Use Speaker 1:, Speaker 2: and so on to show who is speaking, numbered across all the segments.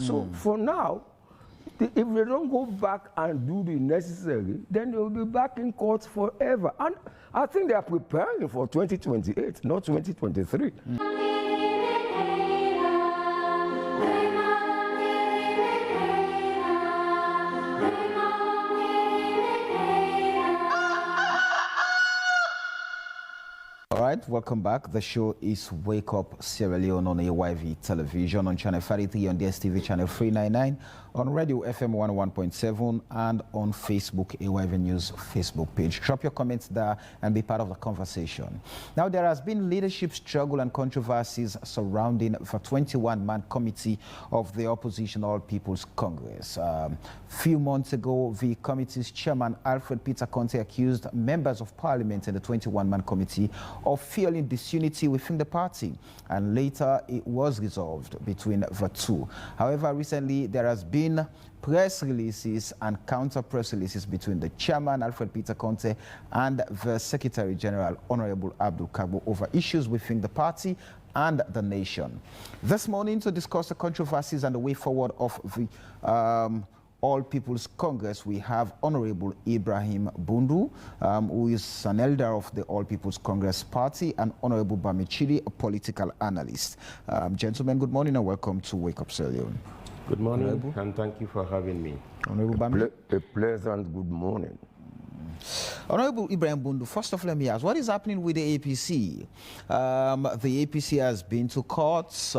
Speaker 1: So for now, if they don't go back and do the necessary, then they will be back in court forever. And I think they are preparing for 2028, not 2023.
Speaker 2: All right, welcome back. The show is Wake Up Sierra Leone on AYV television, on channel 33, on DSTV channel 399, on radio FM 101.7, and on Facebook, AYV News Facebook page. Drop your comments there and be part of the conversation. Now, there has been leadership struggle and controversies surrounding the 21-man committee of the opposition All People's Congress. Few months ago, the committee's chairman, Alfred Peter Conte, accused members of parliament in the 21-man committee of feeling disunity within the party, and later it was resolved between the two. However, recently there has been press releases and counter press releases between the chairman, Alfred Peter Conte, and the Secretary General, Honorable Abdul Kabo, over issues within the party and the nation. This morning, to discuss the controversies and the way forward of the All People's Congress, we have Honorable Ibrahim Bundu, who is an elder of the All People's Congress Party, and Honorable Bamichiri, a political analyst. Gentlemen, good morning and welcome to Wake Up Sierra Leone.
Speaker 3: Good morning, Honorable, and thank you for having me.
Speaker 2: Honorable Bami.
Speaker 1: A pleasant good morning.
Speaker 2: Honorable Ibrahim Bundu, first of all, let me ask, what is happening with the APC? The APC has been to courts.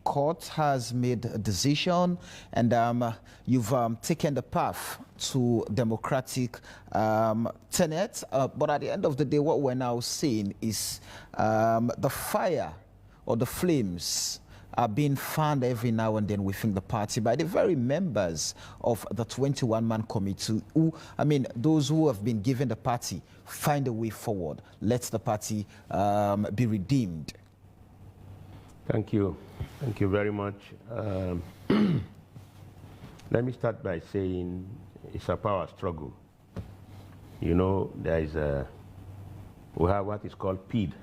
Speaker 2: Court has made a decision, and you've taken the path to democratic tenet. But at the end of the day, what we're now seeing is the fire or the flames are being fanned every now and then within the party by the very members of the 21-man committee who, I mean, those who have been given the party, find a way forward. Let the party be redeemed.
Speaker 3: Thank you. Thank you very much. Let me start by saying it's a power struggle. You know, there is we have what is called PED,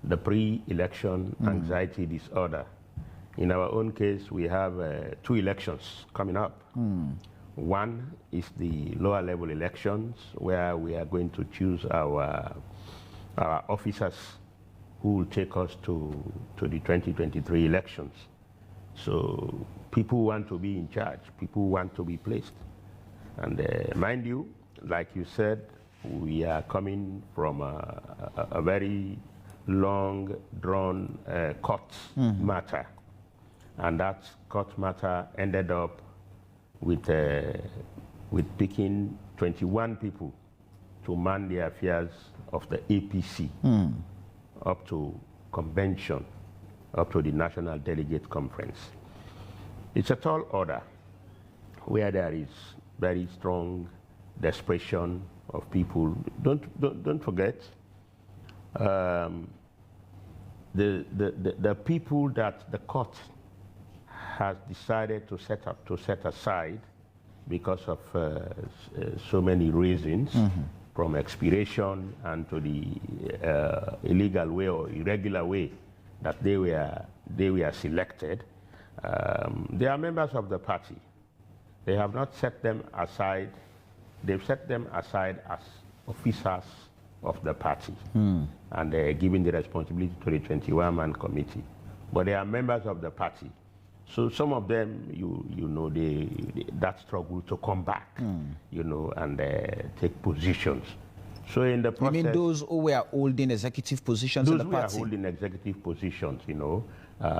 Speaker 3: the pre-election anxiety disorder. In our own case, we have 2 elections coming up. One is the lower level elections, where we are going to choose our officers who will take us to the 2023 elections. So people want to be in charge, people want to be placed. And mind you, like you said, we are coming from a very long drawn court matter. And that court matter ended up with picking 21 people to man the affairs of the APC up to convention, up to the National Delegate Conference. It's a tall order where there is very strong desperation of people. Don't forget, the people that the court has decided to set aside because of so many reasons, from expiration and to the illegal way or irregular way that they were selected. They are members of the party. They have not set them aside. They've set them aside as officers of the party, and they're given the responsibility to the 21-man committee. But they are members of the party. So some of them, you know, that struggle to come back, you know, and take positions. So in the process,
Speaker 2: you mean those who were holding executive positions in the party?
Speaker 3: Those who are holding executive positions, you know,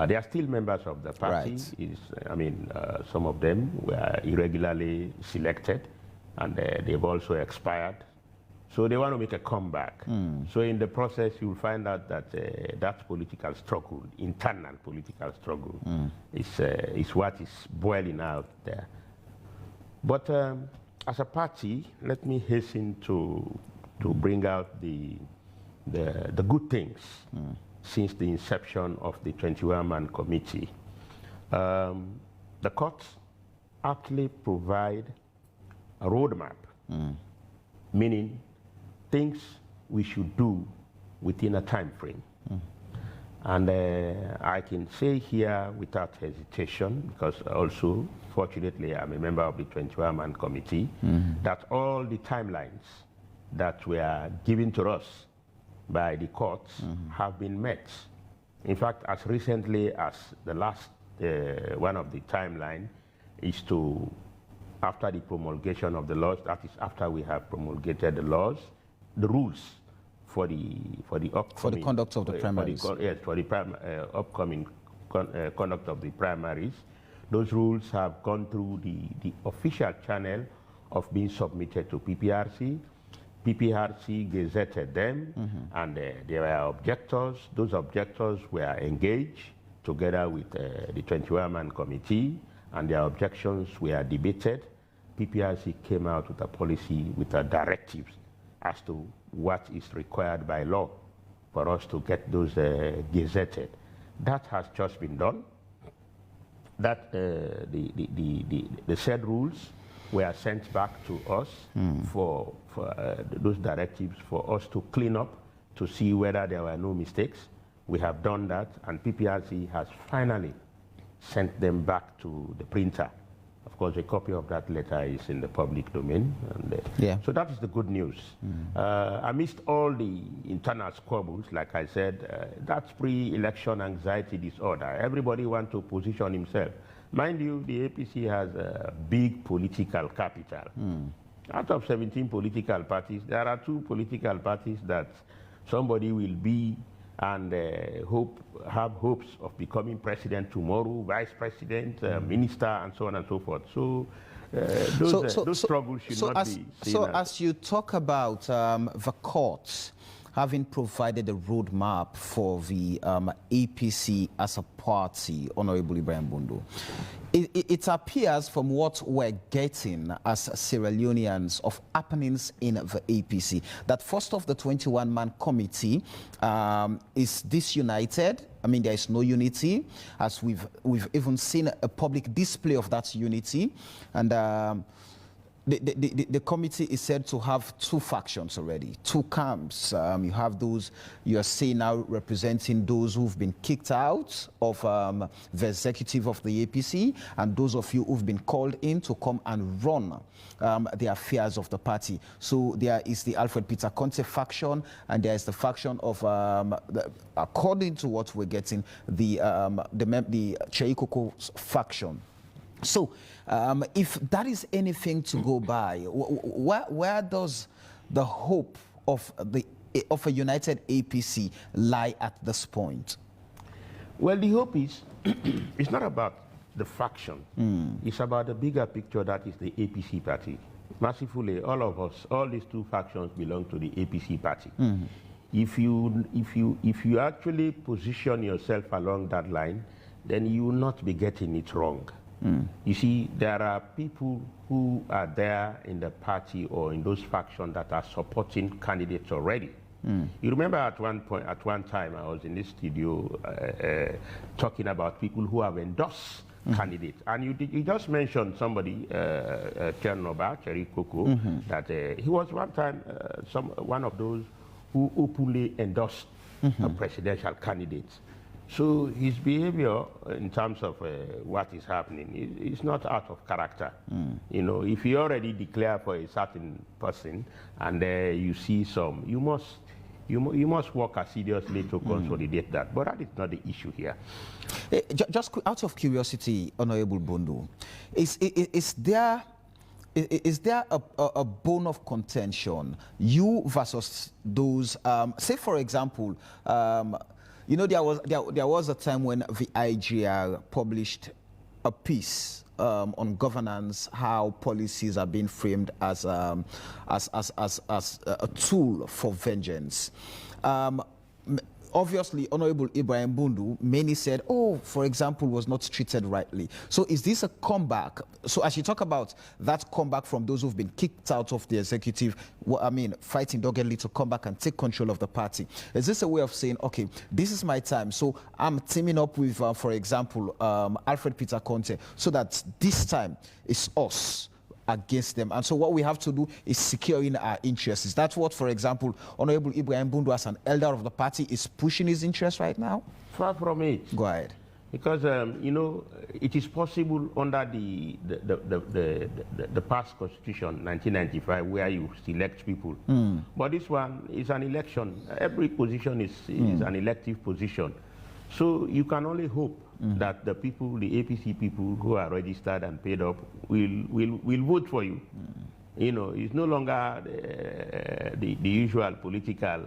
Speaker 3: they are still members of the party. Right. Some of them were irregularly selected, and they've also expired. So they want to make a comeback. So in the process, you'll find out that that political struggle, internal political struggle, is what is boiling out there. But as a party, let me hasten to bring out the good things since the inception of the 21-man committee. The courts actually provide a roadmap, meaning things we should do within a time frame. And I can say here without hesitation, because also, fortunately, I'm a member of the 21-man committee, that all the timelines that were given to us by the courts have been met. In fact, as recently as the last one of the timeline is to, after the promulgation of the laws, that is after we have promulgated the laws, the rules for the upcoming,
Speaker 2: for the conduct of the primaries.
Speaker 3: Yes, for the upcoming conduct of the primaries. Those rules have gone through the official channel of being submitted to PPRC. PPRC gazetted them, and there were objectors. Those objectors were engaged together with the 21-man committee, and their objections were debated. PPRC came out with a policy, with a directives as to what is required by law for us to get those gazetted. That has just been done. That the said rules were sent back to us for those directives for us to clean up, to see whether there were no mistakes. We have done that, and PPRC has finally sent them back to the printer. Of course, a copy of that letter is in the public domain. And, so that is the good news. Amidst all the internal squabbles, like I said, that's pre-election anxiety disorder. Everybody wants to position himself. Mind you, the APC has a big political capital. Out of 17 political parties, there are 2 political parties that somebody will be and have hopes of becoming president tomorrow, vice president, minister, and so on and so forth. So those struggles should not be seen.
Speaker 2: So as you talk about the courts having provided a roadmap for the APC as a party, Honorable Ibrahim Bundu, it appears from what we're getting as Sierra Leoneans of happenings in the APC that first of the 21-man committee is disunited. I mean, there is no unity, as we've even seen a public display of that unity, and the committee is said to have 2 factions already, 2 camps. You have those you are saying now representing those who've been kicked out of the executive of the APC, and those of you who've been called in to come and run the affairs of the party. So there is the Alfred Peter Conte faction, and there is the faction of, according to what we're getting, the Cheikoko faction. So, if that is anything to go by, where does the hope of a united APC lie at this point?
Speaker 3: Well, the hope is it's not about the faction. It's about the bigger picture that is the APC party. Mercifully, all of us, all these 2 factions belong to the APC party. If you actually position yourself along that line, then you will not be getting it wrong. You see, there are people who are there in the party or in those factions that are supporting candidates already. You remember at one time, I was in this studio talking about people who have endorsed candidates. And you just mentioned somebody, Cherry Koko, that he was one time one of those who openly endorsed a presidential candidate. So his behavior in terms of what is happening is not out of character. You know, if you already declare for a certain person and you see some, you must work assiduously to consolidate that. But that is not the issue here.
Speaker 2: Just out of curiosity, Honorable Bundu, is there a bone of contention, you versus those, say for example, you know, there was a time when the IGR published a piece on governance, how policies are being framed as a tool for vengeance. Obviously, Honorable Ibrahim Bundu, many said, oh, for example, was not treated rightly. So is this a comeback? So as you talk about that comeback from those who've been kicked out of the executive, I mean, fighting doggedly to come back and take control of the party, is this a way of saying, okay, this is my time, so I'm teaming up with, for example, Alfred Peter Conte, so that this time it's us against them. And so what we have to do is securing our interests. Is that what, for example, Honorable Ibrahim Bundu, as an elder of the party, is pushing his interests right now?
Speaker 3: Far from it.
Speaker 2: Go ahead.
Speaker 3: Because, you know, it is possible under the past constitution, 1995, where you select people. But this one is an election. Every position is an elective position. So you can only hope that the people, the APC people who are registered and paid up will vote for you. You know, it's no longer the usual political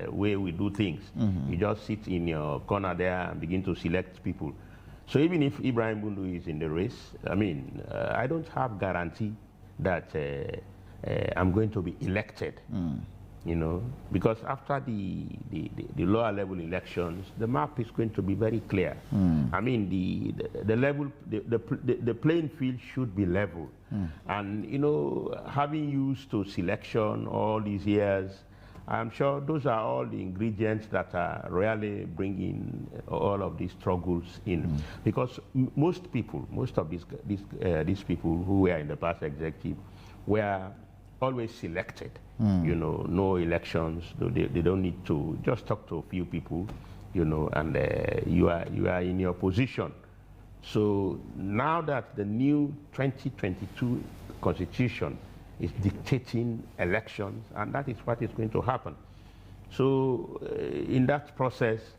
Speaker 3: way we do things. You just sit in your corner there and begin to select people. So even if Ibrahim Bundu is in the race, I mean, I don't have guarantee that I'm going to be elected. You know, because after the lower level elections, the map is going to be very clear. I mean, the level, the playing field should be level. And, you know, having used to selection all these years, I'm sure those are all the ingredients that are really bringing all of these struggles in. Because most of these people who were in the past executive were always selected. You know, no elections. They don't need to just talk to a few people, you know, and you are in your position. So now that the new 2022 constitution is dictating elections, and that is what is going to happen. So in that process,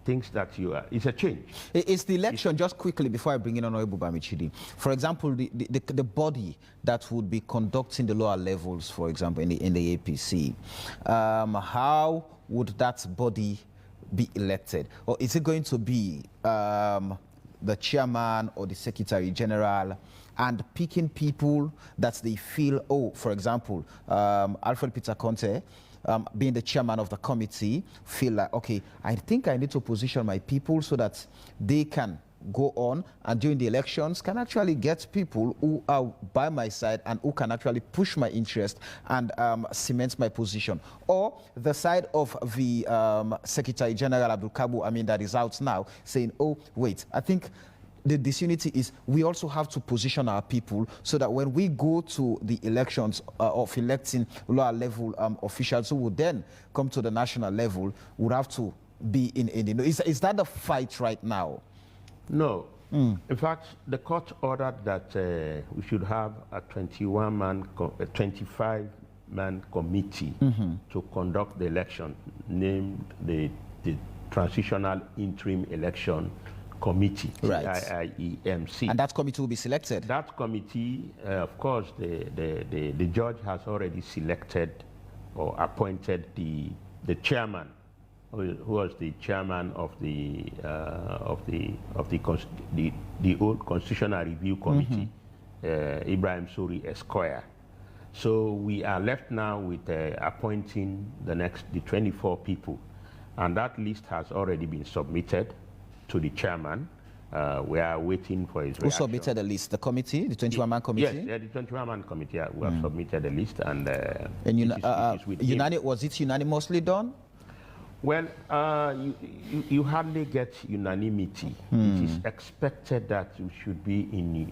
Speaker 3: things that you are, it's a change.
Speaker 2: It's the election, just quickly before I bring in Honorable Bamichidi. For example, the body that would be conducting the lower levels, for example, in the APC, how would that body be elected? Or is it going to be the chairman or the secretary general, and picking people that they feel, oh, for example, Alfred Peter Conte, being the chairman of the committee, feel like, okay, I think I need to position my people so that they can go on and during the elections can actually get people who are by my side and who can actually push my interest and cement my position. Or the side of the Secretary General Abdul Kabu, I mean, that is out now, saying, oh, wait, I think the disunity is we also have to position our people so that when we go to the elections of electing lower level officials who would then come to the national level would have to be in is that the fight right now?
Speaker 3: No. In fact, the court ordered that we should have a 25-man committee to conduct the election, named the Transitional Interim Election Committee,
Speaker 2: right.
Speaker 3: IIEMC.
Speaker 2: And that committee will be selected?
Speaker 3: That committee, of course, the judge has already selected or appointed the chairman, who was the chairman of the old Constitutional Review Committee, Ibrahim Suri Esquire. So we are left now with appointing the 24 people, and that list has already been submitted to the chairman. We are waiting for his reaction.
Speaker 2: Who submitted the list? The committee, the 21-man committee?
Speaker 3: Yes, the 21-man committee. We have submitted the list, and
Speaker 2: was it unanimously done?
Speaker 3: Well, you hardly get unanimity. It is expected that you should be in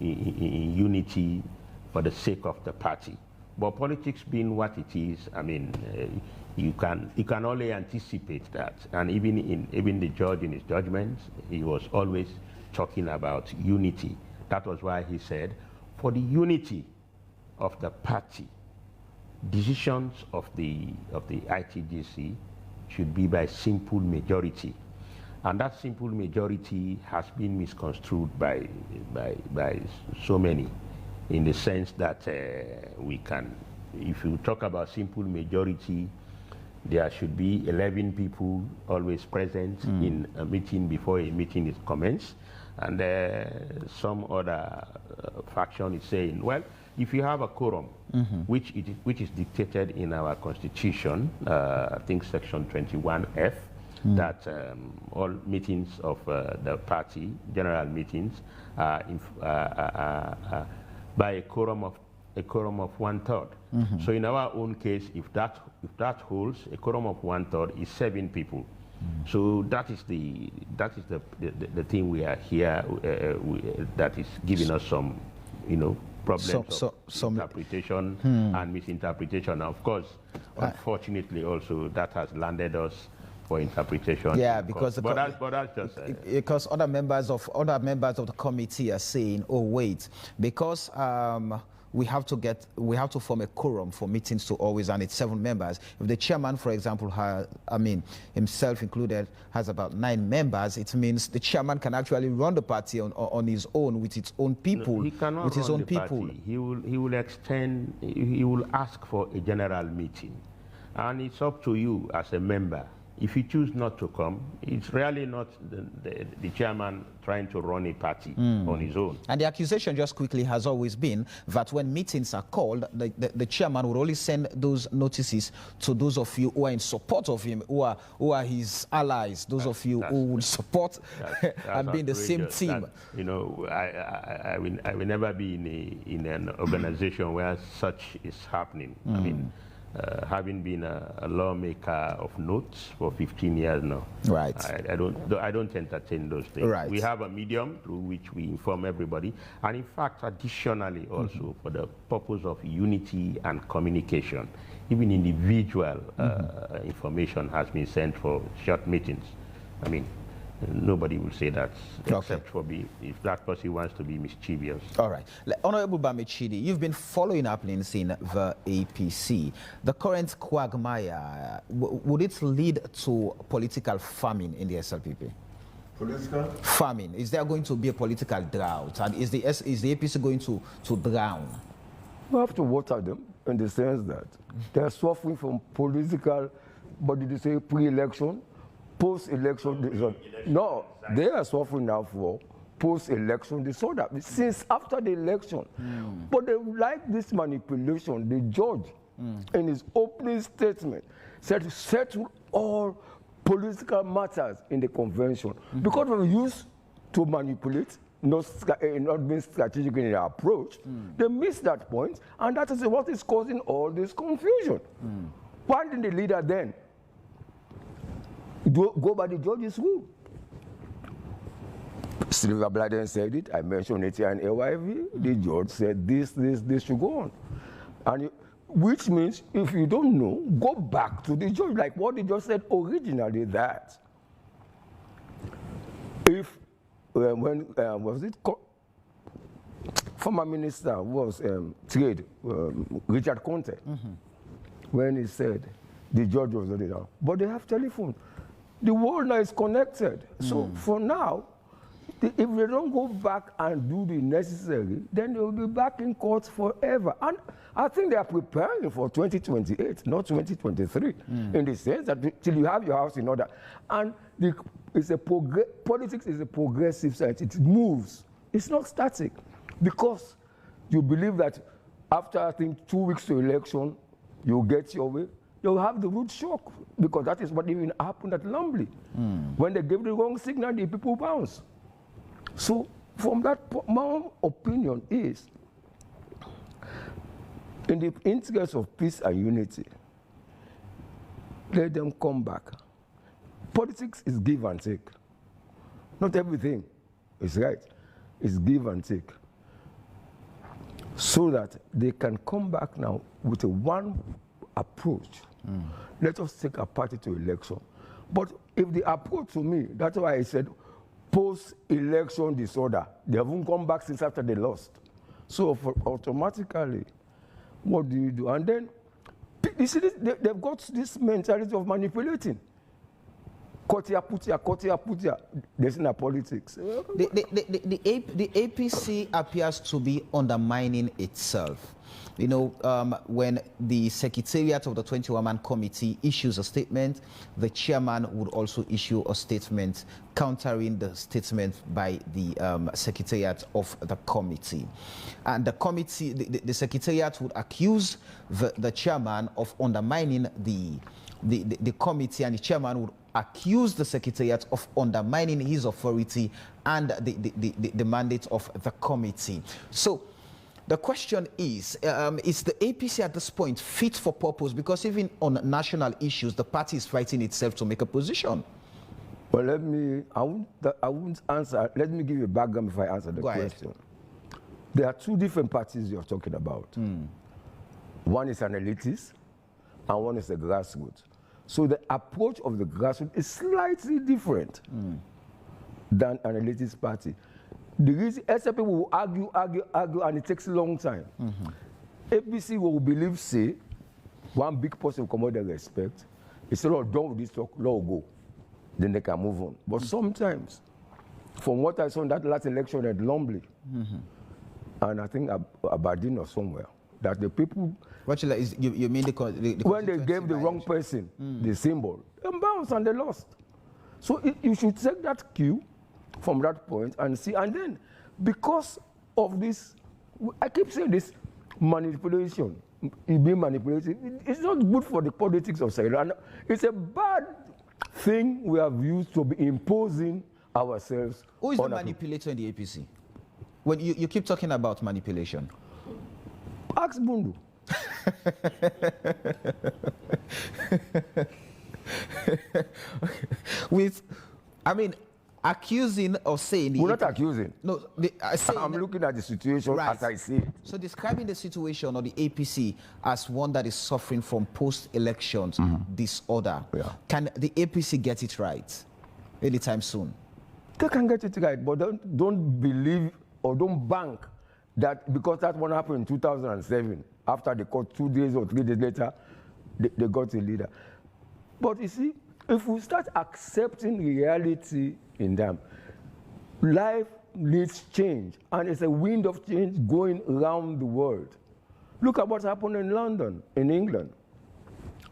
Speaker 3: unity for the sake of the party. But politics being what it is, I mean, you can only anticipate that. And even the judge in his judgments, he was always talking about unity. That was why he said, for the unity of the party, decisions of the ITGC should be by simple majority. And that simple majority has been misconstrued by so many, in the sense that we can, if you talk about simple majority, there should be 11 people always present in a meeting before a meeting is commenced. And some other faction is saying, well, if you have a quorum, which is dictated in our constitution, I think section 21F, that all meetings of the party, general meetings, are by a quorum of 1/3. So in our own case, if that holds, a quorum of 1/3 is 7 people. So that is the thing we are here that is giving us some, problems of interpretation and misinterpretation. Of course, unfortunately, also that has landed us for interpretation.
Speaker 2: Yeah, because
Speaker 3: that's just
Speaker 2: because other members of the committee are saying, oh wait, because we have to form a quorum for meetings to always, and it's 7 members. If the chairman, for example, himself included, has about 9 members, it means the chairman can actually run the party on his own, with its own people,
Speaker 3: he cannot
Speaker 2: with his
Speaker 3: run
Speaker 2: own
Speaker 3: the
Speaker 2: people.
Speaker 3: Party. He will ask for a general meeting, and it's up to you as a member. If you choose not to come, it's really not the chairman trying to run a party on his own.
Speaker 2: And the accusation, just quickly, has always been that when meetings are called, the chairman would only send those notices to those of you who are in support of him, who are his allies, those of you who will support and be in the same team.
Speaker 3: I will never be in an organization where such is happening. I mean, having been a lawmaker of notes for 15 years now,
Speaker 2: right?
Speaker 3: I don't entertain those things.
Speaker 2: Right.
Speaker 3: We have a medium through which we inform everybody, and in fact, additionally, also for the purpose of unity and communication, even individual information has been sent for short meetings. I mean, nobody will say that, except for if that person wants to be mischievous.
Speaker 2: All right. Honorable Bamechidi, you've been following happenings in the APC. The current quagmire, would it lead to political famine in the SLPP?
Speaker 1: Political?
Speaker 2: Famine. Is there going to be a political drought? And is the APC going to drown?
Speaker 1: We have to water them in the sense that they're suffering from political, but did you say pre-election? Post-election disorder. No, they are suffering now for post-election disorder since after the election. But they like this manipulation. The judge, in his opening statement, said to settle all political matters in the convention. Because of the use to manipulate, not being strategic in their approach, they missed that point, and that is what is causing all this confusion. Why didn't the leader then go by the judge's rule? Silver Bladen said it, I mentioned it here in AYV, the judge said this should go on. And which means if you don't know, go back to the judge, like what the judge said originally, that if, when was it, former minister was trade, Richard Conte, when he said the judge was already down, but they have telephone. The world now is connected. So for now, if they don't go back and do the necessary, then they will be back in court forever. And I think they are preparing for 2028, not 2023, in the sense that till you have your house in order. And politics is a progressive science. It moves. It's not static. Because you believe that after, I think, 2 weeks to election, you'll get your way. You'll have the root shock, because that is what even happened at Lumley. When they gave the wrong signal, the people bounce. So from that, my opinion is, in the interest of peace and unity, let them come back. Politics is give and take. Not everything is right. It's give and take. So that they can come back now with a one approach. Let us take a party to election. But if the approach to me, that's why I said post-election disorder, they haven't come back since after they lost. So automatically, what do you do? And then, you see, they've got this mentality of manipulating. Kotia putia, there's no politics.
Speaker 2: The APC appears to be undermining itself. You know, when the secretariat of the 21-man committee issues a statement, the chairman would also issue a statement countering the statement by the secretariat of the committee. And the committee, the secretariat would accuse the chairman of undermining the committee, and the chairman would accuse the secretariat of undermining his authority and the mandate of the committee. So the question is the APC at this point fit for purpose? Because even on national issues, the party is fighting itself to make a position.
Speaker 1: Well, I won't answer. Let me give you a background before I answer the question. There are two different parties you're talking about. One is an elitist, and one is a grassroots. So the approach of the grassroots is slightly different than an elitist party. The reason, except people will argue, and it takes a long time. APC will believe, say, one big person will come out they respect. It's a lot done with this talk, law will go. Then they can move on. But sometimes, from what I saw in that last election at Lumley, and I think Aberdeen or somewhere, that the people...
Speaker 2: What you mean the
Speaker 1: when they gave the wrong person the symbol, they bounced and they lost. So you should take that cue from that point and see. And then, because of this, I keep saying this, manipulation, being manipulated, it's not good for the politics of Sierra Leone. It's a bad thing we have used to be imposing ourselves.
Speaker 2: Who is the manipulator in the APC? When you keep talking about manipulation.
Speaker 1: Ask Bundu.
Speaker 2: Accusing or saying...
Speaker 1: We're not accusing.
Speaker 2: No,
Speaker 1: I'm looking at the situation as I see it.
Speaker 2: So describing the situation of the APC as one that is suffering from post-elections disorder. Yeah. Can the APC get it right anytime soon?
Speaker 1: They can get it right, but don't believe or don't bank that because that one happened in 2007, after they got 2 days or 3 days later, they got a leader. But you see, if we start accepting reality in them, life needs change, and it's a wind of change going around the world. Look at what happened in London, in England.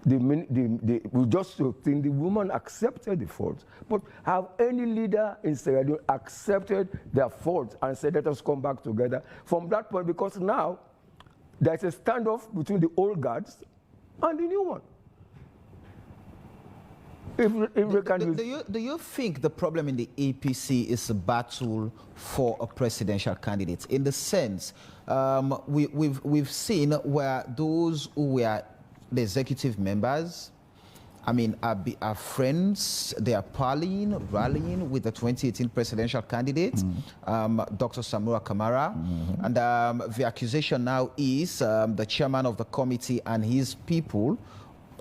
Speaker 1: We just think the woman accepted the fault, but have any leader in Sierra Leone accepted their fault and said, let us come back together? From that point, because now there's a standoff between the old guards and the new one.
Speaker 2: Do you think the problem in the APC is a battle for a presidential candidate? In the sense, we've seen where those who were the executive members, are friends, they are rallying with the 2018 presidential candidate, Dr. Samura Kamara. And the accusation now is the chairman of the committee and his people,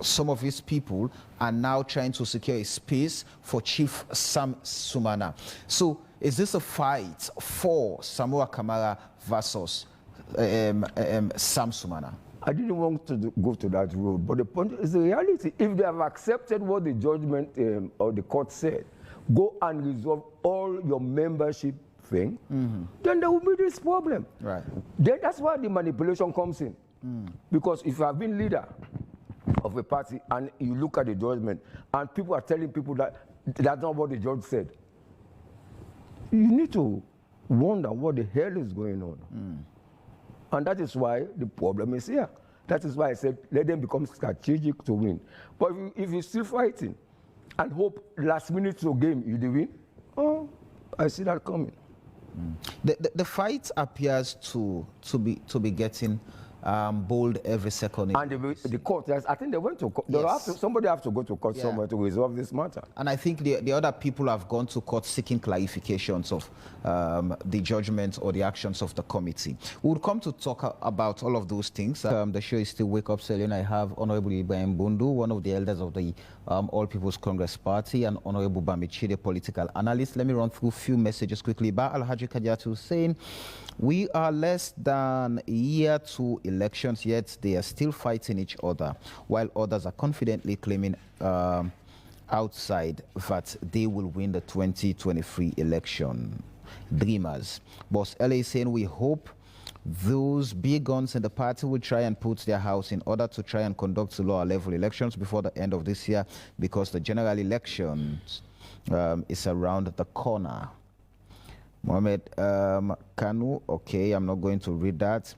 Speaker 2: some of his people, are now trying to secure a space for Chief Sam Sumana. So is this a fight for Samura Kamara versus Sam Sumana?
Speaker 1: I didn't want to go to that road, but the point is the reality. If they have accepted what the judgment or the court said, go and resolve all your membership thing, then there will be this problem.
Speaker 2: Right.
Speaker 1: Then that's why the manipulation comes in. Because if you have been leader of a party and you look at the judgment and people are telling people that that's not what the judge said, you need to wonder what the hell is going on. And that is why the problem is here. That is why I said, let them become strategic to win. But if you're still fighting and hope last minute to game you do win, I see that coming.
Speaker 2: The fight appears to be getting bold every second.
Speaker 1: And the court, I think they went to court.
Speaker 2: Yes.
Speaker 1: Somebody has to go to court somewhere to resolve this matter.
Speaker 2: And I think the other people have gone to court seeking clarifications of the judgment or the actions of the committee. We'll come to talk about all of those things. The show is still Wake Up Sierra Leone. I have Honorable Ibrahim Bundu, one of the elders of the All People's Congress Party, and Honorable Bamichide, political analyst. Let me run through a few messages quickly. Ba Alhaji Kajatu saying, we are less than a year to elections, yet they are still fighting each other, while others are confidently claiming outside that they will win the 2023 election. Dreamers. Boss LA is saying, we hope those big guns in the party will try and put their house in order to try and conduct lower level elections before the end of this year, because the general elections is around the corner. Mohamed Kanu, okay, I'm not going to read that.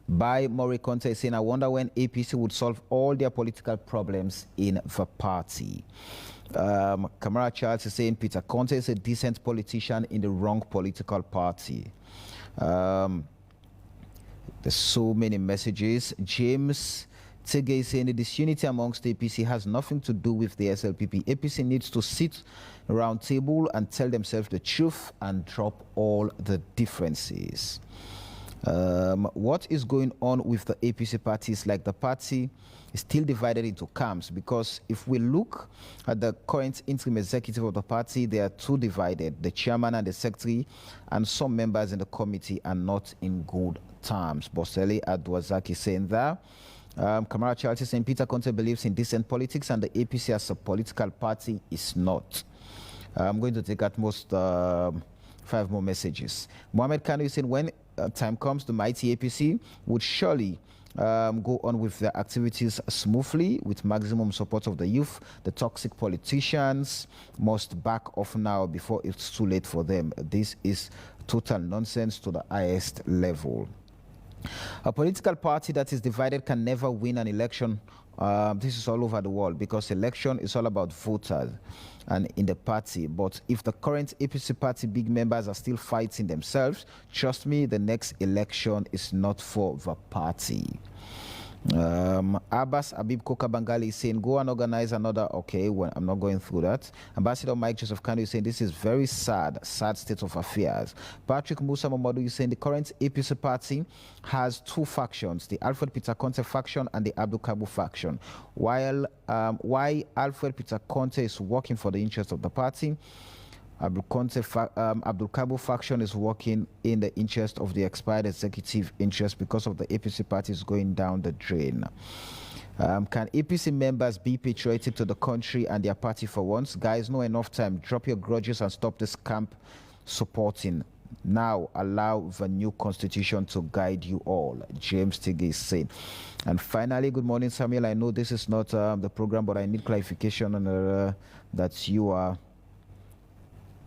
Speaker 2: By Maury Conte saying, I wonder when APC would solve all their political problems in the party. Kamara Charles is saying, Peter Conte is a decent politician in the wrong political party. There's so many messages. James Tege is saying the disunity amongst the APC has nothing to do with the SLPP. APC needs to sit around table and tell themselves the truth and drop all the differences. What is going on with the APC parties? Like, the party is still divided into camps, because if we look at the current interim executive of the party, they are two divided. The chairman and the secretary and some members in the committee are not in good terms. Bosele Adwazaki saying that. Kamara Charity saying Peter Conte believes in decent politics and the APC as a political party is not. I'm going to take at most 5 more messages. Mohammed Kanu is saying when time comes, the mighty APC would surely go on with their activities smoothly with maximum support of the youth. The toxic politicians must back off now before it's too late for them. This is total nonsense to the highest level. A political party that is divided can never win an election. This is all over the world, because election is all about voters and in the party. But if the current APC party big members are still fighting themselves, trust me, the next election is not for the party. Abbas Abib Koka Bangali is saying go and organize another. Okay, well, I'm not going through that. Ambassador Mike Joseph Kanu is saying this is very sad state of affairs. Patrick Musa Mamadou is saying the current APC party has 2 factions, the Alfred Peter Conte faction and the Abdul Kabu faction. While Alfred Peter Conte is working for the interest of the party, Abdul Kabu faction is working in the interest of the expired executive interest, because of the APC party is going down the drain. Can APC members be patriotic to the country and their party for once? Guys, no enough time. Drop your grudges and stop this camp supporting. Now allow the new constitution to guide you all, James Tigge is saying. And finally, good morning, Samuel. I know this is not the program, but I need clarification on that you are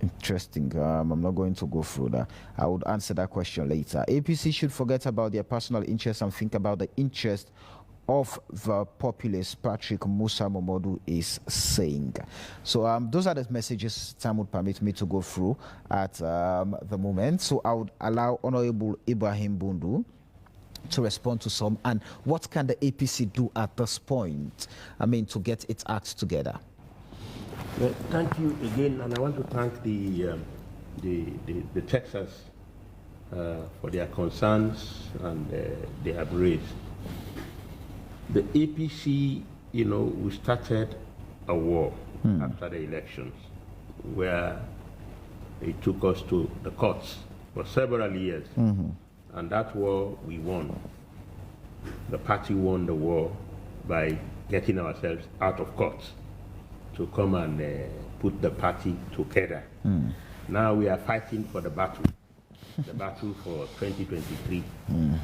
Speaker 2: interesting. I'm not going to go through that. I would answer that question later. APC should forget about their personal interests and think about the interest of the populace, Patrick Musa Momodu is saying. So those are the messages time would permit me to go through at the moment. So I would allow Honorable Ibrahim Bundu to respond to some. And what can the APC do at this point, I mean, to get its act together?
Speaker 3: Well, thank you again, and I want to thank the Texans for their concerns and they have raised. The APC, you know, we started a war after the elections where it took us to the courts for several years, and that war we won. The party won the war by getting ourselves out of court to come and put the party together. Now we are fighting for the battle for 2023.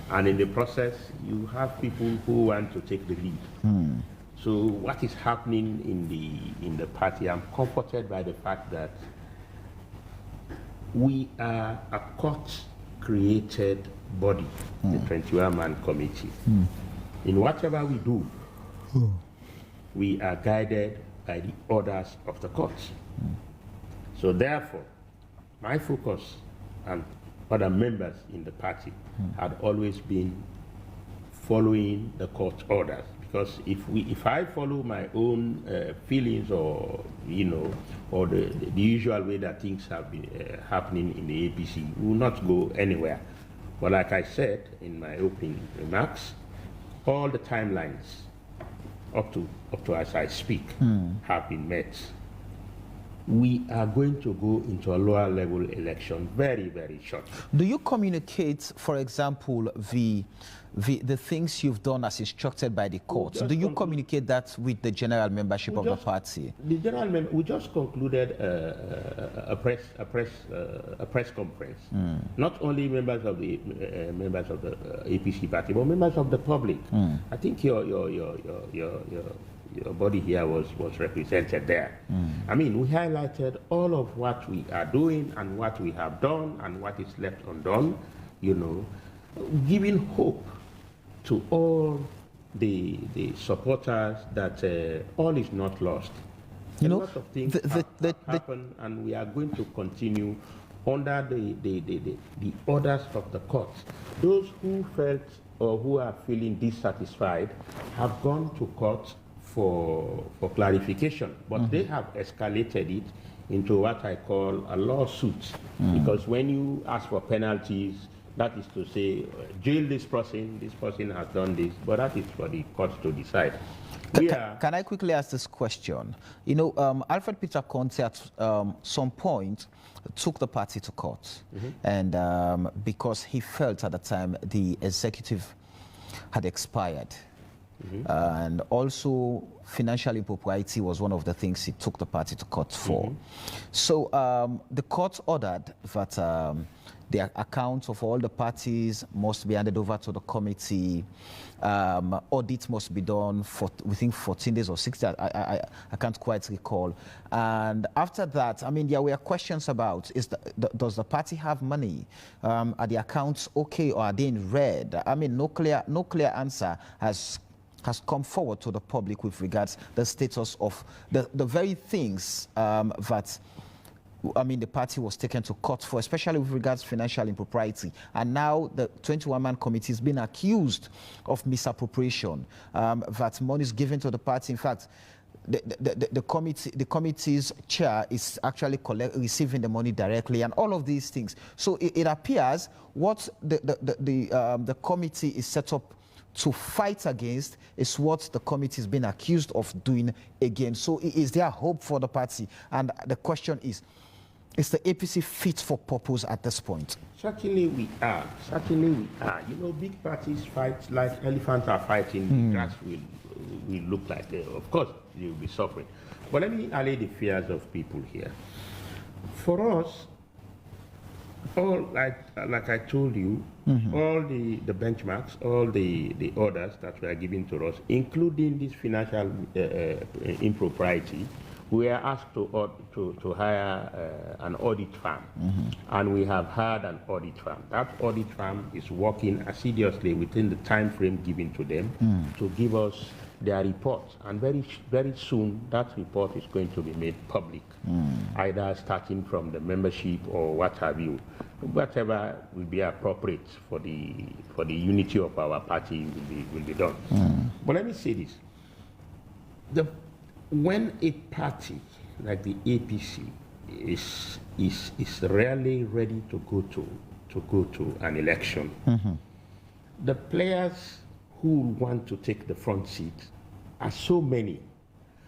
Speaker 3: And in the process, you have people who want to take the lead. So what is happening in the party, I'm comforted by the fact that we are a court-created body, the 21-man committee. In whatever we do, we are guided by the orders of the courts. So therefore, my focus and other members in the party had always been following the court orders, because if I follow my own feelings, or you know, or the usual way that things have been happening in the APC, we will not go anywhere. But like I said in my opening remarks, all the timelines up to as I speak have been met. We are going to go into a lower level election very, very shortly.
Speaker 2: Do you communicate, for example, the things you've done as instructed by the courts? Do you communicate that with the general membership of the party?
Speaker 3: The general we just concluded a press conference. Not only members of the APC party, but members of the public. I think your body here was represented there. I mean, we highlighted all of what we are doing and what we have done and what is left undone, you know, giving hope to all the supporters that all is not lost. A lot of things have happened, and we are going to continue under the orders of the courts. Those who felt or who are feeling dissatisfied have gone to court for clarification, but they have escalated it into what I call a lawsuit. Because when you ask for penalties, that is to say, jail this person has done this, but that is for the courts to decide.
Speaker 2: Can I quickly ask this question? You know, Alfred Peter Conte at some point took the party to court, and because he felt at the time the executive had expired. And also financial impropriety was one of the things he took the party to court for. So the court ordered that the accounts of all the parties must be handed over to the committee. Audit must be done for within 14 days or 60 days. I can't quite recall. And after that, I mean, there were questions about, does the party have money? Are the accounts okay, or are they in red? I mean, no clear answer has come forward to the public with regards the status of the very things that, I mean, the party was taken to court for, especially with regards to financial impropriety. And now the 21-man committee has been accused of misappropriation, that money is given to the party. In fact, the committee's chair is actually receiving the money directly, and all of these things. So it appears what the committee is set up to fight against is what the committee has been accused of doing again. So is there hope for the party? And the question is the APC fit for purpose at this point?
Speaker 3: Certainly we are. Certainly we are. You know, big parties fight like elephants are fighting. The grass will look like, of course, you'll be suffering. But let me allay the fears of people here. For us, all like I told you, all the benchmarks, all the orders that were given to us, including this financial impropriety, we are asked to hire an audit firm, and we have hired an audit firm. That audit firm is working assiduously within the time frame given to them to give us their report, and very soon that report is going to be made public, either starting from the membership or what have you. Whatever will be appropriate for the unity of our party will be done. But let me say this: when a party like the APC is rarely ready to go to an election, the players who want to take the front seat are so many.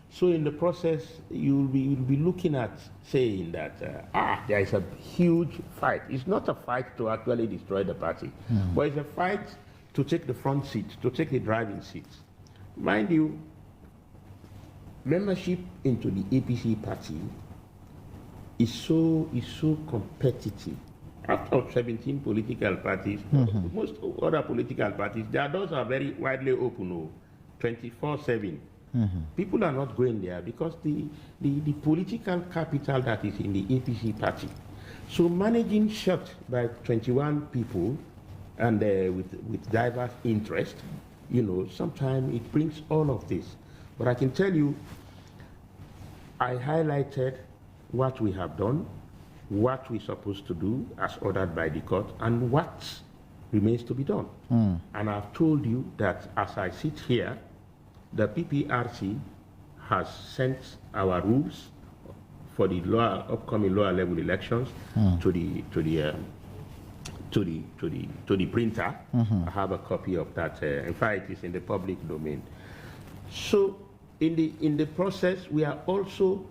Speaker 3: So in the process, you'll be looking at saying that there is a huge fight. It's not a fight to actually destroy the party, but it's a fight to take the front seat, to take the driving seat. Mind you, membership into the APC party is so competitive. Out of 17 political parties, most other political parties, their doors are very widely open, 24/7. People are not going there because the political capital that is in the APC party. So managing shut by 21 people and with diverse interest, you know, sometimes it brings all of this. But I can tell you, I highlighted what we have done, what we're supposed to do as ordered by the court, and what remains to be done. And I've told you that as I sit here, the PPRC has sent our rules for the upcoming lower level elections to the printer. I have a copy of that. In fact, it is in the public domain. So in the process, we are also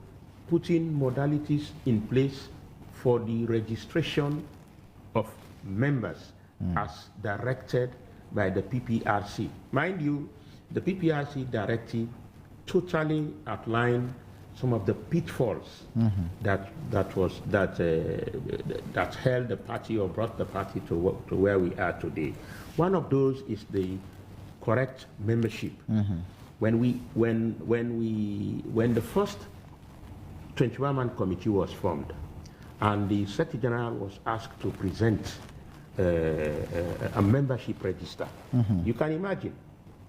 Speaker 3: putting modalities in place for the registration of members as directed by the PPRC. Mind you, the PPRC directive totally outlined some of the pitfalls that held the party or brought the party to where we are today. One of those is the correct membership. When the first 21-man committee was formed, and the Secretary General was asked to present a membership register, you can imagine,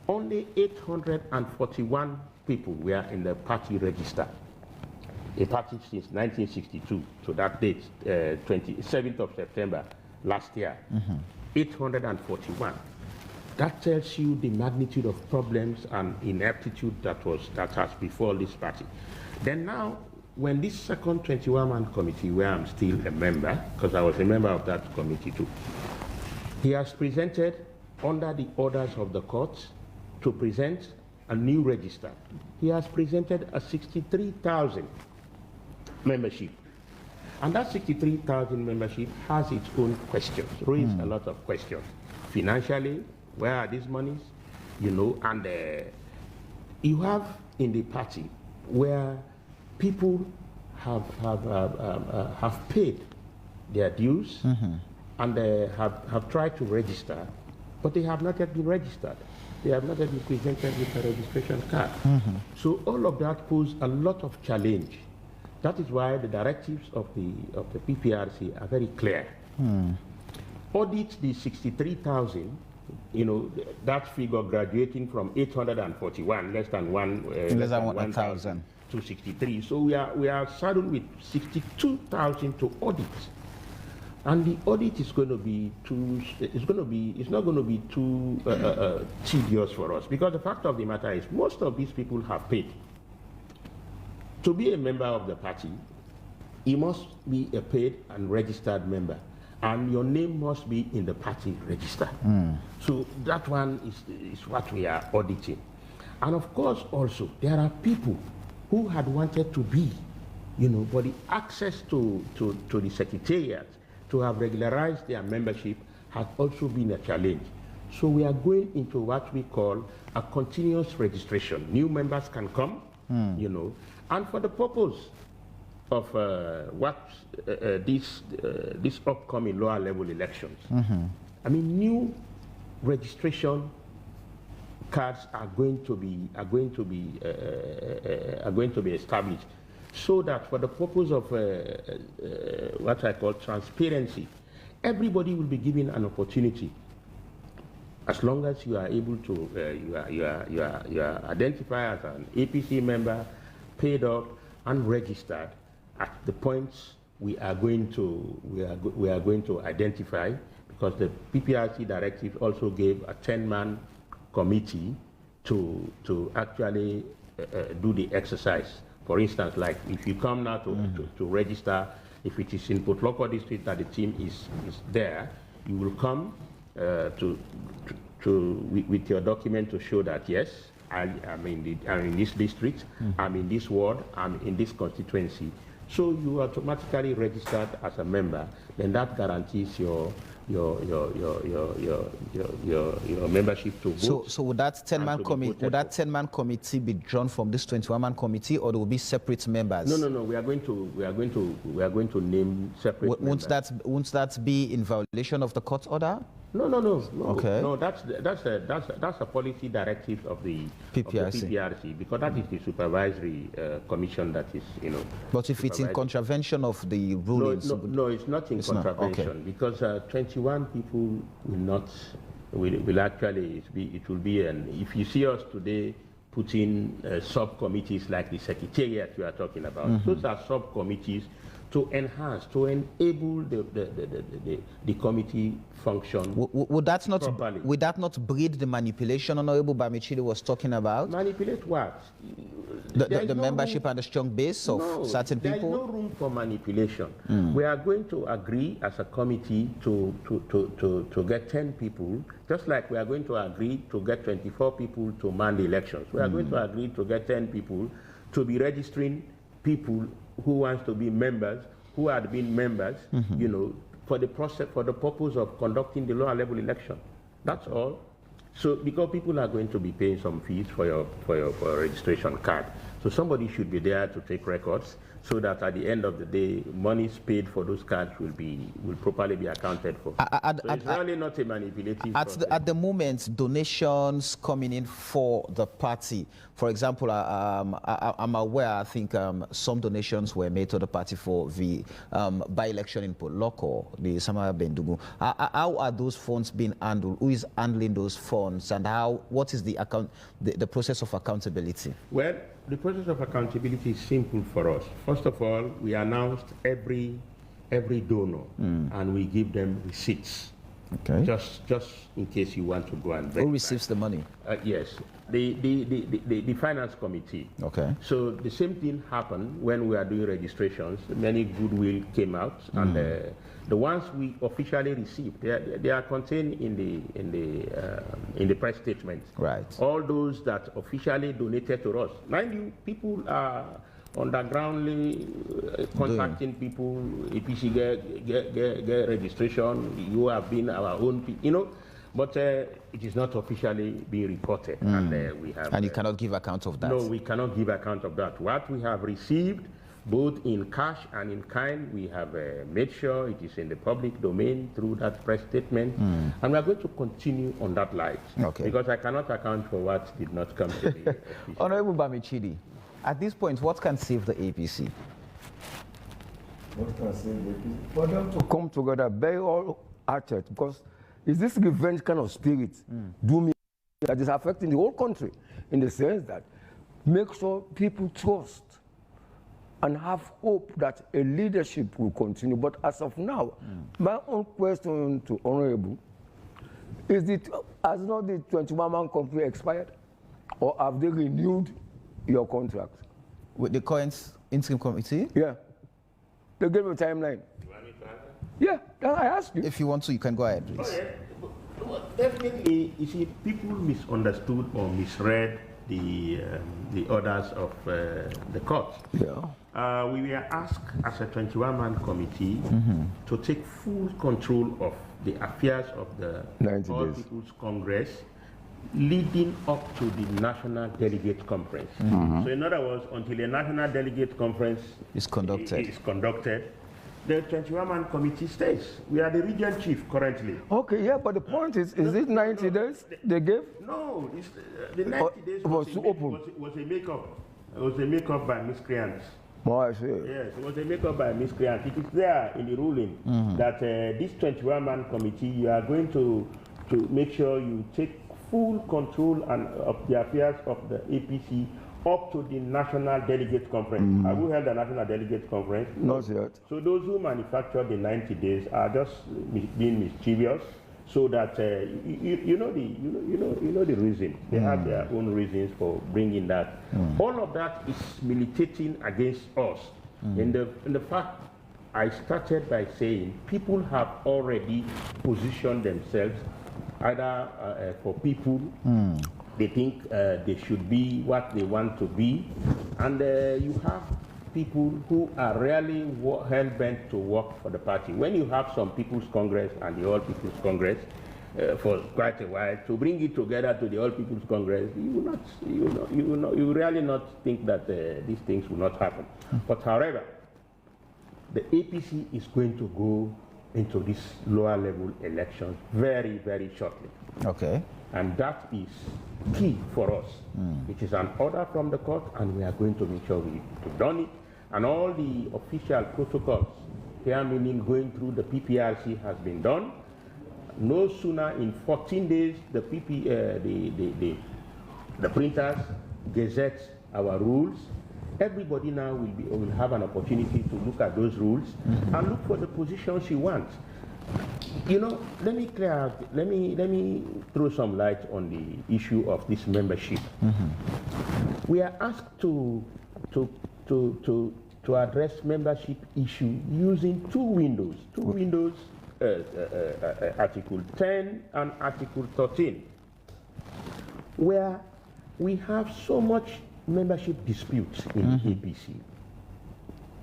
Speaker 3: only 841 people were in the party register. A party since 1962 to that date, 27th of September last year, 841. that tells you the magnitude of problems and ineptitude that has befallen this party. Then now, when this second 21-man committee, where I'm still a member, because I was a member of that committee too, he has presented, under the orders of the courts, to present a new register. He has presented a 63,000 membership. And that 63,000 membership has its own questions, raised a lot of questions. Financially, where are these monies? You know, and you have in the party where people have paid their dues and they have tried to register, but they have not yet been registered. They have not yet been presented with a registration card. So all of that poses a lot of challenge. That is why the directives of the PPRC are very clear. Audit the 63,000, you know, that figure graduating from 841, less than 1,000 to 63. So we are saddled with 62,000 to audit. And the audit is going to be it's not going to be too tedious for us, because the fact of the matter is most of these people have paid. To be a member of the party, you must be a paid and registered member, and your name must be in the party register. So that one is what we are auditing. And of course also there are people who had wanted to be, you know, but the access to the secretariat to have regularized their membership has also been a challenge. So we are going into what we call a continuous registration. New members can come, you know, and for the purpose of this upcoming lower level elections. I mean, new registration cards are going to be established, so that for the purpose of what I call transparency, everybody will be given an opportunity. As long as you are able to, you are identified as an APC member, paid up and registered at the points we are going to identify, because the PPRC directive also gave a 10-man committee to actually do the exercise. For instance, like if you come now to register, if it is in Potloko district that the team is there, you will come with your document to show that yes, I'm in this district, I'm in this ward, I'm in this constituency. So you are automatically registered as a member. Then that guarantees your membership to vote. So would that
Speaker 2: 10-man committee be drawn from this 21-man committee, or there will be separate members?
Speaker 3: No. We are going to name separate members.
Speaker 2: Won't that be in violation of the court order?
Speaker 3: No.
Speaker 2: Okay.
Speaker 3: No, that's a policy directive of the PPRC, because that is the supervisory commission that is, you know.
Speaker 2: But if it's in contravention of the rulings?
Speaker 3: No, it's not in contravention, okay. Because 21 people will actually it will be if you see us today put in subcommittees like the secretariat you are talking about, those are subcommittees to enhance, to enable the committee function
Speaker 2: would that
Speaker 3: properly.
Speaker 2: Would that not breed the manipulation Honorable Bamichile was talking about?
Speaker 3: Manipulate what?
Speaker 2: The membership and the strong base of certain people?
Speaker 3: There is no room for manipulation. We are going to agree as a committee to get 10 people, just like we are going to agree to get 24 people to man the elections. We are going to agree to get 10 people to be registering people who wants to be members, who had been members, you know, for the purpose of conducting the lower level election. That's all. So because people are going to be paying some fees for your registration card, so somebody should be there to take records, so that at the end of the day, monies paid for those cards will properly be accounted for. So it's really not a manipulative process.
Speaker 2: At the moment, donations coming in for the party, for example, I'm aware, I think some donations were made to the party for the by-election in Potloko, the Samara Bendugu. How are those funds being handled? Who is handling those funds, and what is the process of accountability?
Speaker 3: Well, the process of accountability is simple for us. First of all, we announced every donor, and we give them receipts
Speaker 2: Okay.
Speaker 3: Just in case you want to go and
Speaker 2: Who receives the money?
Speaker 3: Yes, the finance committee.
Speaker 2: Okay.
Speaker 3: So the same thing happened when we are doing registrations. Many goodwill came out, and the ones we officially received, they are contained in the press statement.
Speaker 2: Right.
Speaker 3: All those that officially donated to us. Mind you, people are undergroundly contacting people. APC get registration. You have been our own, but it is not officially being reported, and we have.
Speaker 2: And you cannot give account of that.
Speaker 3: No, we cannot give account of that. What we have received, both in cash and in kind, we have made sure it is in the public domain through that press statement, and we are going to continue on that light.
Speaker 2: Okay.
Speaker 3: Because I cannot account for what did not come to the
Speaker 2: Honorable Bamichidi, at this point, what can save the APC?
Speaker 1: What can save the APC? For them to come together, very all hearted, because it's this revenge kind of spirit, do me, that is affecting the whole country, in the sense that make sure people trust and have hope that a leadership will continue. But as of now, my own question to Honorable, has not the 21-man company expired? Or have they renewed your contract?
Speaker 2: With the current interim committee?
Speaker 1: Yeah. They gave you a timeline.
Speaker 3: You want me to answer?
Speaker 1: Yeah, I asked you.
Speaker 2: If you want to, you can go ahead, please.
Speaker 3: Oh, yeah. Well, definitely, you see, people misunderstood or misread the orders of the court.
Speaker 1: Yeah.
Speaker 3: We were asked as a 21-man committee to take full control of the affairs of the
Speaker 1: 90
Speaker 3: All
Speaker 1: days.
Speaker 3: People's Congress leading up to the National Delegate Conference. So in other words, until the National Delegate Conference
Speaker 2: Is conducted.
Speaker 3: The 21-man committee stays. We are the region chief currently.
Speaker 1: Okay, yeah, but the point is it 90 days they gave?
Speaker 3: No, the 90 days was a makeup. It was a makeup by miscreants.
Speaker 1: Oh, I see.
Speaker 3: Yes, it was a makeup by miscreants. It is there in the ruling that this 21-man committee, you are going to make sure you take full control of the affairs of the APC up to the National Delegate Conference. Have we held the National Delegate Conference?
Speaker 1: Not yet.
Speaker 3: So those who manufacture the 90 days are just being mischievous, so that you know the reason. They have their own reasons for bringing that. All of that is militating against us. In the fact, I started by saying people have already positioned themselves either for people. They think they should be what they want to be, and you have people who are really hell-bent to work for the party. When you have some People's Congress and the All People's Congress for quite a while, to bring it together to the All People's Congress, you will really not think that these things will not happen. But however, the APC is going to go into this lower level elections very, very shortly.
Speaker 2: Okay.
Speaker 3: And that is key for us. It is an order from the court, and we are going to make sure we've done it. And all the official protocols, here meaning going through the PPRC, has been done. No sooner in 14 days, the printers gazette our rules. Everybody now will have an opportunity to look at those rules and look for the positions you want. Let me clear out, let me throw some light on the issue of this membership. We are asked to address membership issue using two windows, Article 10 and Article 13, where we have so much membership disputes in the APC.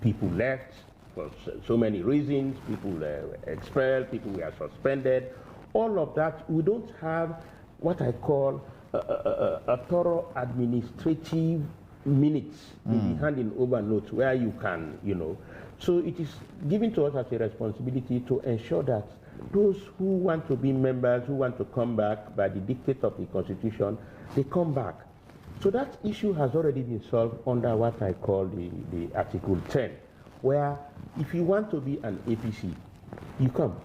Speaker 3: People left for so many reasons, people were expelled, people were suspended. All of that, we don't have what I call a thorough administrative minutes in the handing over notes where you can, So it is given to us as a responsibility to ensure that those who want to be members, who want to come back by the dictate of the Constitution, they come back. So that issue has already been solved under what I call the Article 10, where if you want to be an APC, you come.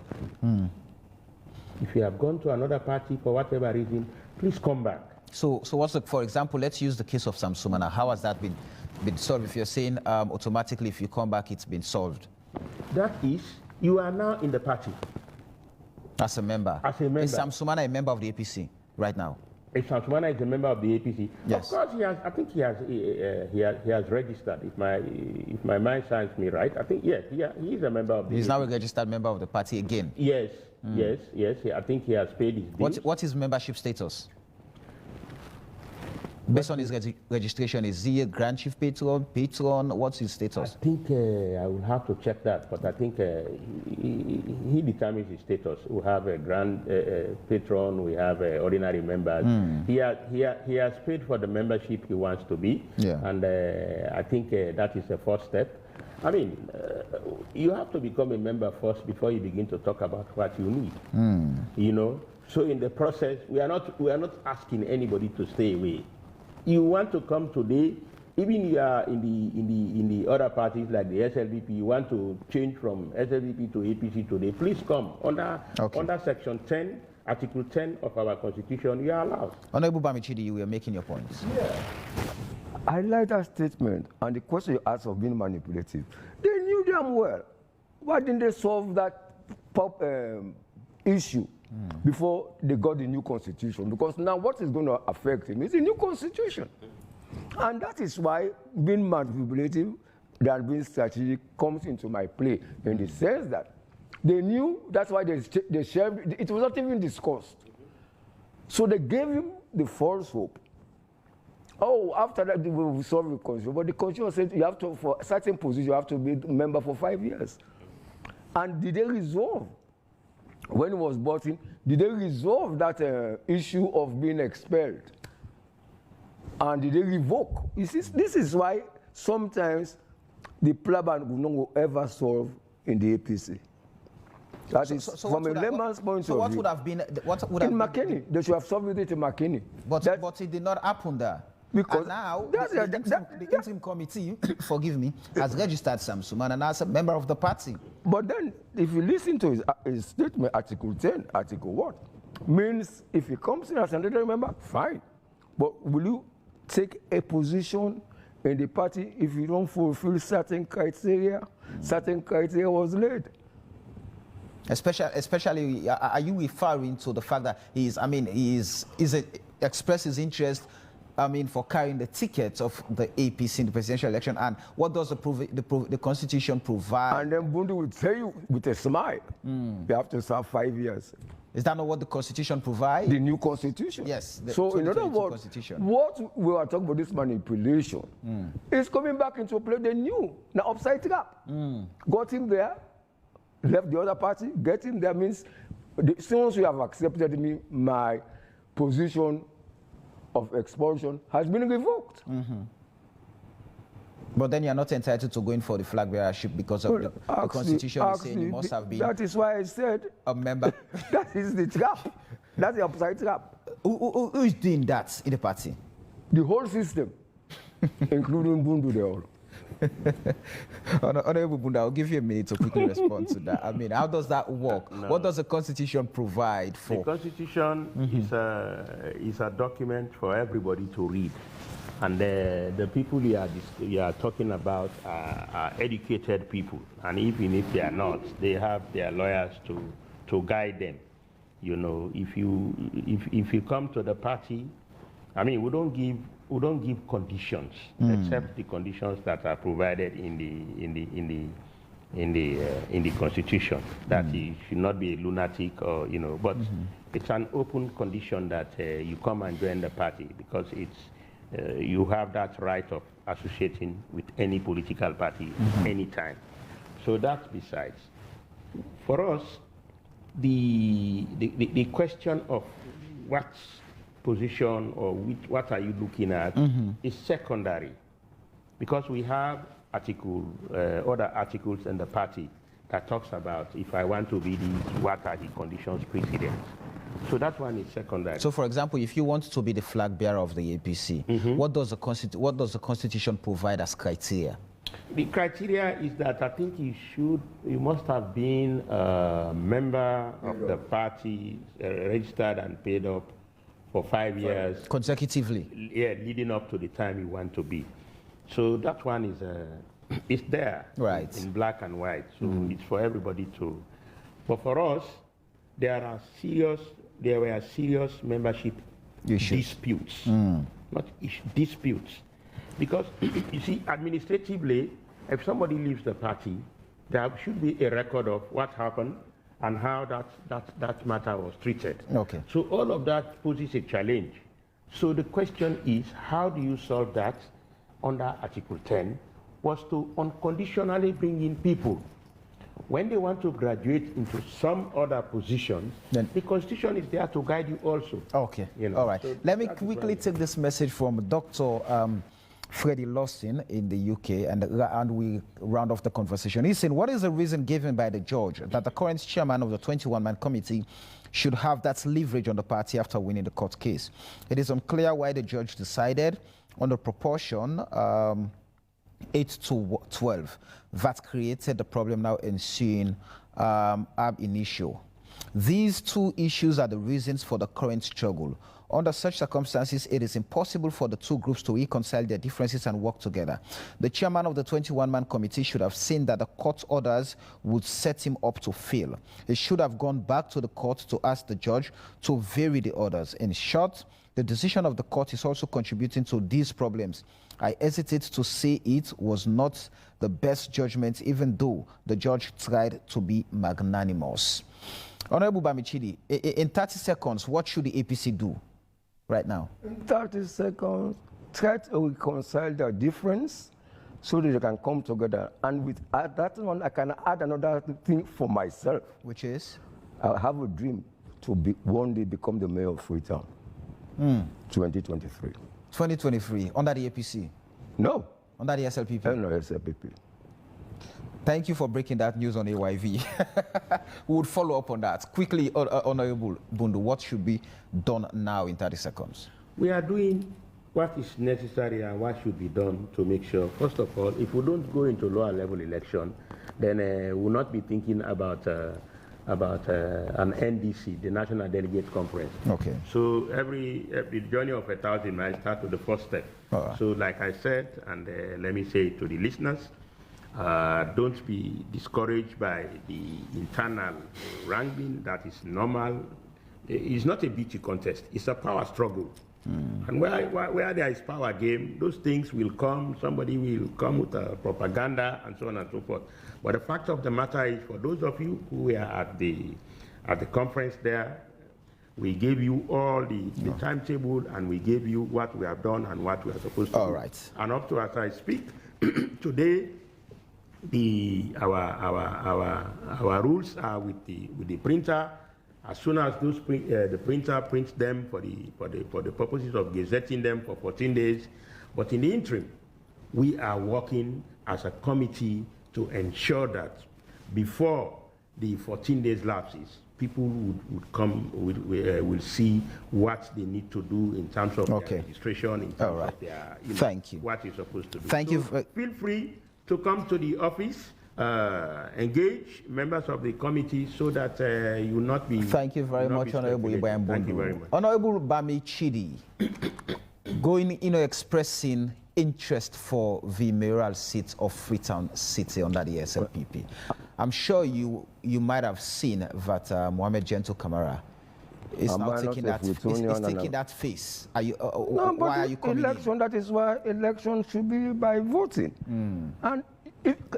Speaker 3: If you have gone to another party for whatever reason, please come back.
Speaker 2: So what's for example, let's use the case of Samsumana. How has that been solved? If you're saying automatically if you come back, it's been solved.
Speaker 3: That is, you are now in the party.
Speaker 2: As a member?
Speaker 3: As a member.
Speaker 2: Is Sam Sumana a member of the APC right now?
Speaker 3: If Sam Sumana is a member of the APC,
Speaker 2: yes.
Speaker 3: Of course he has. I think he has registered. If my mind serves me right, I think yes, he is a member of the.
Speaker 2: He's
Speaker 3: APC.
Speaker 2: now a registered member of the party again.
Speaker 3: Yes, yes. I think he has paid his dues.
Speaker 2: What is membership status? Based on his registration, is he a Grand Chief Patron? What's his status?
Speaker 3: I think I will have to check that, but I think he determines his status. We have a Grand Patron, we have ordinary members. He has paid for the membership he wants to be, and I think that is the first step. I mean, you have to become a member first before you begin to talk about what you need. You know, so in the process, we are not asking anybody to stay away. You want to come today, even you are in the other parties like the SLDP, you want to change from SLDP to APC today, please come. Under Section 10, Article 10 of our Constitution, you are allowed.
Speaker 2: Honorable Bamichidi, you were making your points.
Speaker 1: Yeah. I like that statement, and the question you asked of being manipulative. They knew damn well. Why didn't they solve that issue before they got the new constitution? Because now what is going to affect him is the new constitution. And that is why being manipulative than being strategic comes into my play, in the sense that they knew, that's why they shared, it was not even discussed. So they gave him the false hope. Oh, after that, we will solve the constitution. But the constitution said you have to, for a certain position, you have to be a member for 5 years. And did they resolve? When it was brought in, did they resolve that issue of being expelled? And did they revoke? You see, this is why sometimes the plan will not ever solve in the APC. That is from a layman's point of view.
Speaker 2: So what would have been...
Speaker 1: in McKinney, they should have solved it in McKinney.
Speaker 2: But it did not happen there.
Speaker 1: Because
Speaker 2: and now, the interim committee, forgive me, has registered Sam Sumana as a member of the party.
Speaker 1: But then, if you listen to his statement, Article 10, Article 1, means if he comes in as another member, fine. But will you take a position in the party if you don't fulfill certain criteria? Certain criteria was laid.
Speaker 2: Especially, are you referring to the fact that he expressed his interest for carrying the ticket of the APC in the presidential election, and what does the Constitution provide? And
Speaker 1: then Bundu will tell you with a smile, you have to serve 5 years.
Speaker 2: Is that not what the Constitution provides?
Speaker 1: The new Constitution.
Speaker 2: Yes.
Speaker 1: So in other words, what we are talking about, this manipulation, is coming back into play. They knew. Now upside trap. Got him there, left the other party, get him there means, as soon as you have accepted me, my position of expulsion has been revoked.
Speaker 2: But then you're not entitled to going for the flag bearership because of the Constitution is saying you must have been...
Speaker 1: That is why I said...
Speaker 2: a member.
Speaker 1: That is the trap. That's the upside trap.
Speaker 2: Who is doing that in the party?
Speaker 1: The whole system, including Bundu de Oro.
Speaker 2: Honorable Bunda, I'll give you a minute to quickly respond to that. I mean, how does that work? No. What does the Constitution provide for?
Speaker 3: The Constitution is a document for everybody to read. And the people you are talking about are educated people. And even if they are not, they have their lawyers to guide them. You know, if you come to the party, I mean, we don't give conditions except the conditions that are provided in the Constitution. That you should not be a lunatic, or but it's an open condition that you come and join the party, because it's you have that right of associating with any political party anytime. So that's besides. For us, the question of what position or what are you looking at is secondary, because we have other articles in the party that talks about, if I want to be this, what are the conditions precedent. So that one is secondary.
Speaker 2: So, for example, if you want to be the flag bearer of the APC, what does the Constitution provide as criteria?
Speaker 3: The criteria is that I think you must have been a member of the party, registered and paid up for 5 years.
Speaker 2: Consecutively?
Speaker 3: Yeah, leading up to the time you want to be. So that one is there.
Speaker 2: Right.
Speaker 3: In black and white. So it's for everybody to. But for us, there were serious membership disputes, not disputes. Because, you see, administratively, if somebody leaves the party, there should be a record of what happened and how that matter was treated.
Speaker 2: Okay.
Speaker 3: So all of that poses a challenge. So the question is, how do you solve that under Article 10, was to unconditionally bring in people. When they want to graduate into some other position, then the Constitution is there to guide you also.
Speaker 2: Okay,
Speaker 3: you know?
Speaker 2: All right.
Speaker 3: So
Speaker 2: let me quickly take this message from Dr. Freddie Lawson in the UK, and we round off the conversation. He's saying, what is the reason given by the judge that the current chairman of the 21-man committee should have that leverage on the party after winning the court case? It is unclear why the judge decided on the proportion 8-12 that created the problem now ensuing ab initio. These two issues are the reasons for the current struggle. Under such circumstances, it is impossible for the two groups to reconcile their differences and work together. The chairman of the 21-man committee should have seen that the court orders would set him up to fail. He should have gone back to the court to ask the judge to vary the orders. In short, the decision of the court is also contributing to these problems. I hesitate to say it was not the best judgment, even though the judge tried to be magnanimous. Honorable Bamichidi, in 30 seconds, what should the APC do right now?
Speaker 1: In 30 seconds, try to reconcile their difference so that they can come together. And with that one, I can add another thing for myself.
Speaker 2: Which is?
Speaker 1: I have a dream to one day become the mayor of Freetown. 2023.
Speaker 2: 2023, under the APC?
Speaker 1: No.
Speaker 2: Under the SLPP?
Speaker 1: No, SLPP.
Speaker 2: Thank you for breaking that news on AYV. We would follow up on that. Quickly, Honorable Bundu, what should be done now in 30 seconds?
Speaker 3: We are doing what is necessary and what should be done to make sure, first of all, if we don't go into lower level election, then we will not be thinking about an NDC, the National Delegate Conference.
Speaker 2: Okay.
Speaker 3: So every journey of 1,000 miles starts with the first step.
Speaker 2: Right.
Speaker 3: So like I said, and let me say to the listeners, don't be discouraged by the internal wrangling. That is normal. It's not a beauty contest. It's a power struggle. And where there is power game, those things will come. Somebody will come with propaganda and so on and so forth. But the fact of the matter is, for those of you who were at the conference there, we gave you all the timetable, and we gave you what we have done and what we are supposed to do.
Speaker 2: All right.
Speaker 3: And up to as I speak today, our rules are with the printer. As soon as the printer prints them for the purposes of gazetting them for 14 days, but in the interim, we are working as a committee to ensure that before the 14 days lapses, people would come, will see what they need to do in terms of their registration, in terms of their,
Speaker 2: Thank you.
Speaker 3: what you're supposed to do.
Speaker 2: Thank you.
Speaker 3: Feel free to come to the office, engage members of the committee so that you will not be.
Speaker 2: Thank you very much, Honorable Ibrahim Bundu.
Speaker 3: Thank you very much.
Speaker 2: Honorable Bamichidi, expressing interest for the mayoral seat of Freetown City under the SLPP. I'm sure you might have seen that Mohamed Gento Kamara is now taking that face. Are you, why are you coming
Speaker 1: election, that is why election should be by voting. And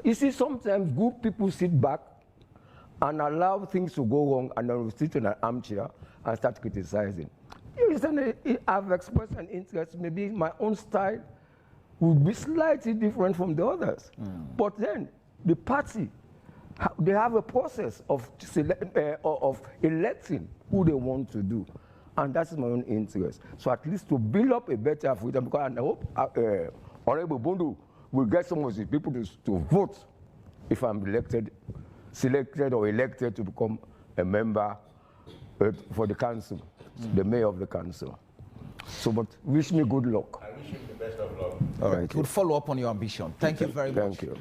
Speaker 1: you see, sometimes good people sit back and allow things to go wrong, and then we sit in an armchair and start criticizing. I've expressed an interest. Maybe my own style would be slightly different from the others. But then the party, they have a process of electing who they want to do. And that's my own interest. So at least to build up a better freedom, because I hope Honorable Bundu will get some of the people to vote if I'm selected or elected to become a member for the council, the mayor of the council. So, but wish me good luck.
Speaker 3: I wish you the best of luck.
Speaker 2: All right. We'll follow up on your ambition. Thank you very much.
Speaker 1: Thank you.